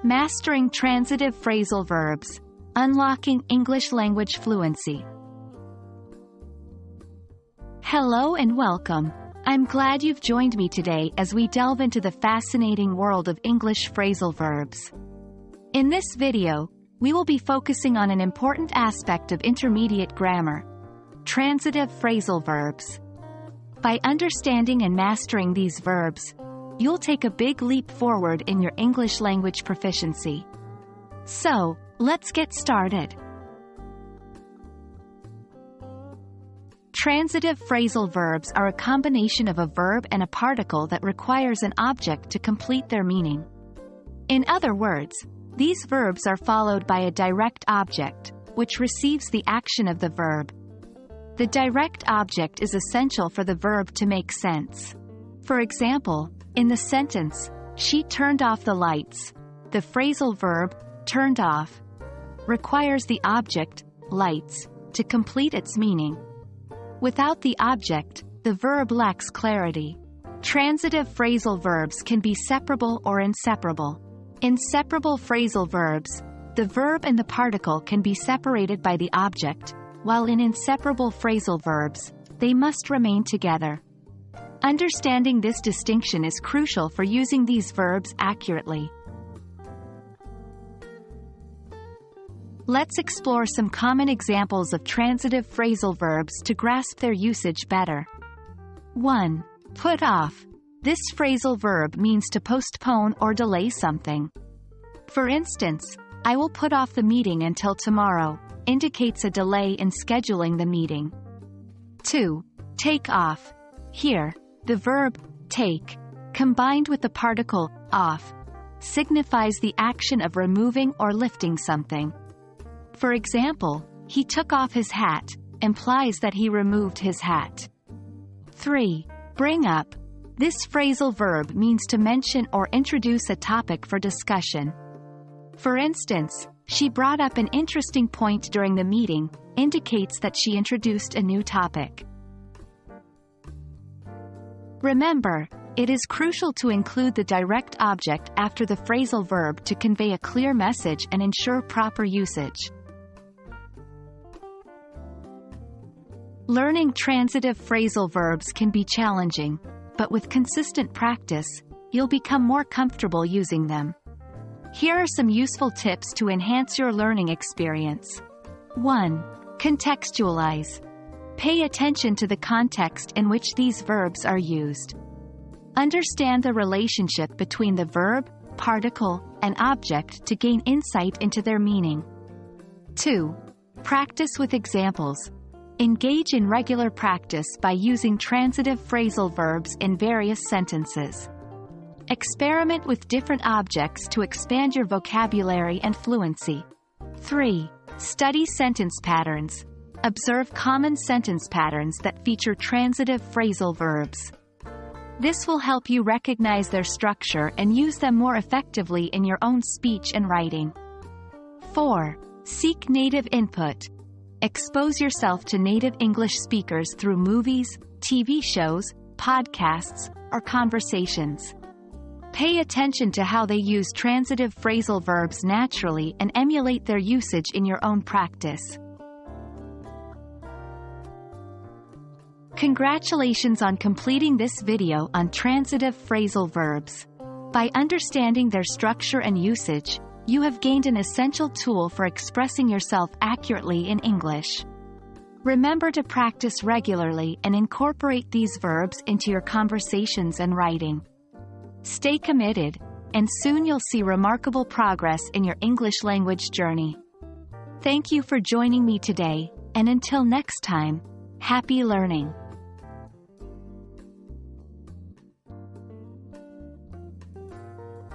Mastering transitive phrasal verbs. Unlocking English language fluency. Hello and welcome. I'm glad you've joined me today as we delve into the fascinating world of English phrasal verbs. In this video, we will be focusing on an important aspect of intermediate grammar: transitive phrasal verbs. By understanding and mastering these verbs, you'll take a big leap forward in your English language proficiency. So, let's get started. Transitive phrasal verbs are a combination of a verb and a particle that requires an object to complete their meaning. In other words, these verbs are followed by a direct object, which receives the action of the verb. The direct object is essential for the verb to make sense. For example, in the sentence, "She turned off the lights," the phrasal verb, turned off, requires the object, lights, to complete its meaning. Without the object, the verb lacks clarity. Transitive phrasal verbs can be separable or inseparable. In separable phrasal verbs, the verb and the particle can be separated by the object, while in inseparable phrasal verbs, they must remain together. Understanding this distinction is crucial for using these verbs accurately. Let's explore some common examples of transitive phrasal verbs to grasp their usage better. 1. Put off. This phrasal verb means to postpone or delay something. For instance, "I will put off the meeting until tomorrow," indicates a delay in scheduling the meeting. 2. Take off. Here, the verb, take, combined with the particle, off, signifies the action of removing or lifting something. For example, "He took off his hat," implies that he removed his hat. 3. Bring up. This phrasal verb means to mention or introduce a topic for discussion. For instance, "She brought up an interesting point during the meeting," indicates that she introduced a new topic. Remember, it is crucial to include the direct object after the phrasal verb to convey a clear message and ensure proper usage. Learning transitive phrasal verbs can be challenging, but with consistent practice, you'll become more comfortable using them. Here are some useful tips to enhance your learning experience. 1. Contextualize. Pay attention to the context in which these verbs are used. Understand the relationship between the verb, particle, and object to gain insight into their meaning. 2. Practice with examples. Engage in regular practice by using transitive phrasal verbs in various sentences. Experiment with different objects to expand your vocabulary and fluency. 3. Study sentence patterns. Observe common sentence patterns that feature transitive phrasal verbs. This will help you recognize their structure and use them more effectively in your own speech and writing. 4. Seek native input. Expose yourself to native English speakers through movies, TV shows, podcasts, or conversations. Pay attention to how they use transitive phrasal verbs naturally and emulate their usage in your own practice. Congratulations on completing this video on transitive phrasal verbs. By understanding their structure and usage, you have gained an essential tool for expressing yourself accurately in English. Remember to practice regularly and incorporate these verbs into your conversations and writing. Stay committed, and soon you'll see remarkable progress in your English language journey. Thank you for joining me today, and until next time, happy learning.